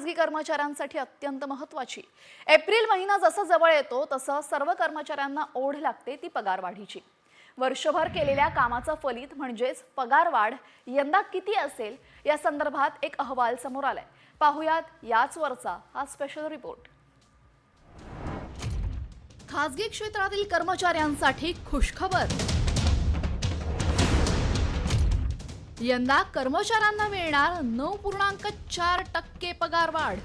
खासगी कर्मचाऱ्यांसाठी अत्यंत महत्त्वाची। एप्रिल महिना जसा जवळ येतो तसं सर्व कर्मचाऱ्यांना ओढ लागते ती पगारवाढीची। वर्षभर केलेल्या कामाचं फलित म्हणजेच पगारवाढ यंदा किती असेल या संदर्भात एक अहवाल समोर आलाय। पाहुयात याच वरचा हा स्पेशल रिपोर्ट। खासगी क्षेत्रातील कर्मचाऱ्यांसाठी खुशखबर। यंदा कर्मचाऱ्यांना मिळणार 9.4% पगारवाढ।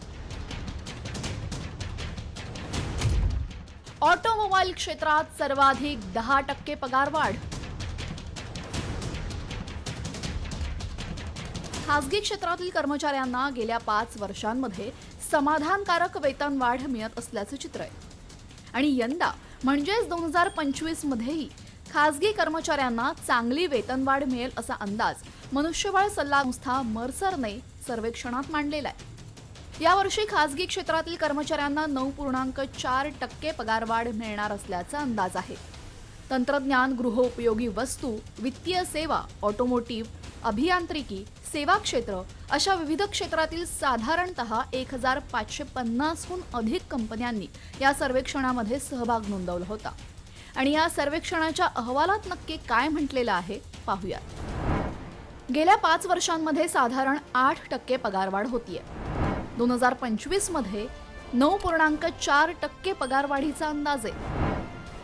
ऑटोमोबाईल क्षेत्रात सर्वाधिक 10% पगारवाढ। खासगी क्षेत्रातील कर्मचाऱ्यांना गेल्या 5 वर्षांमध्ये समाधानकारक वेतनवाढ मिळत असल्याचे चित्र आहे आणि यंदा म्हणजेच 2025 मध्येही खासगी कर्मचाऱ्यांना चांगली वेतनवाढ मिळेल असा अंदाज मनुष्यबळ सल्ला संस्था मर्सरने सर्वेक्षणात मांडलेला आहे। यावर्षी खासगी क्षेत्रातील कर्मचाऱ्यांना 9.4% पगारवाढ मिळणार असल्याचा अंदाज आहे। तंत्रज्ञान, गृहोपयोगी वस्तू, वित्तीय सेवा, ऑटोमोटिव्ह, अभियांत्रिकी, सेवा क्षेत्र अशा विविध क्षेत्रातील साधारणतः 1550हून अधिक कंपन्यांनी या सर्वेक्षणामध्ये सहभाग नोंदवला होता आणि या सर्वेक्षणाच्या अहवालात नक्की काय म्हटलेलं आहे पाहूयात। गेल्या 5 वर्षांमध्ये साधारण 8% पगारवाढ होतीये। 2025 मध्ये 9.4% पगारवाढीचा अंदाज आहे।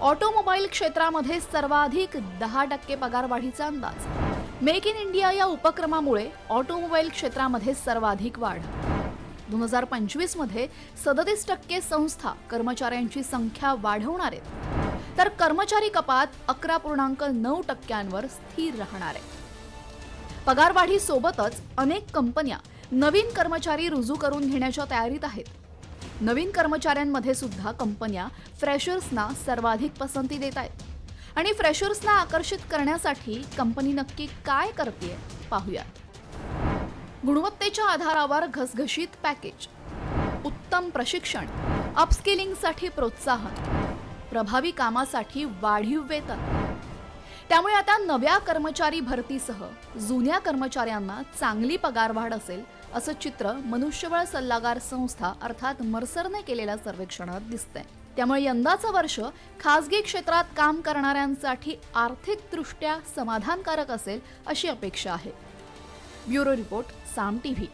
ऑटोमोबाईल क्षेत्रामध्ये सर्वाधिक 10% पगारवाढीचा अंदाज। मेक इन इंडिया या उपक्रमामुळे ऑटोमोबाईल क्षेत्रामध्ये सर्वाधिक वाढ। 2025 मध्ये 37% संस्था कर्मचाऱ्यांची संख्या वाढवणार आहेत, तर कर्मचारी कपात 11.9%वर स्थिर राहणार आहे। पगारवाढी सोबतच अनेक कंपन्या नवीन कर्मचारी रुजू करून घेण्याच्या तयारीत आहेत। नवीन कर्मचाऱ्यांमध्ये सुद्धा कंपन्या फ्रेशर्सना सर्वाधिक पसंती देत आहेत आणि फ्रेशर्सना आकर्षित करण्यासाठी कंपनी नक्की काय करते पाहूयात। गुणवत्तेच्या आधारावर घसघशीत पॅकेज, उत्तम प्रशिक्षण, अपस्किलिंगसाठी प्रोत्साहन, प्रभावी कामासाठी वाढीव वेतन। त्यामुळे आता नव्या कर्मचारी भरतीसह जुन्या कर्मचाऱ्यांना चांगली पगारवाढ असेल असं चित्र मनुष्यबळ सल्लागार संस्था अर्थात मर्सरने केलेल्या सर्वेक्षणात दिसतंय। त्यामुळे यंदाचं वर्ष खासगी क्षेत्रात काम करणाऱ्यांसाठी आर्थिकदृष्ट्या समाधानकारक असेल अशी अपेक्षा आहे। ब्युरो रिपोर्ट, साम टीव्ही।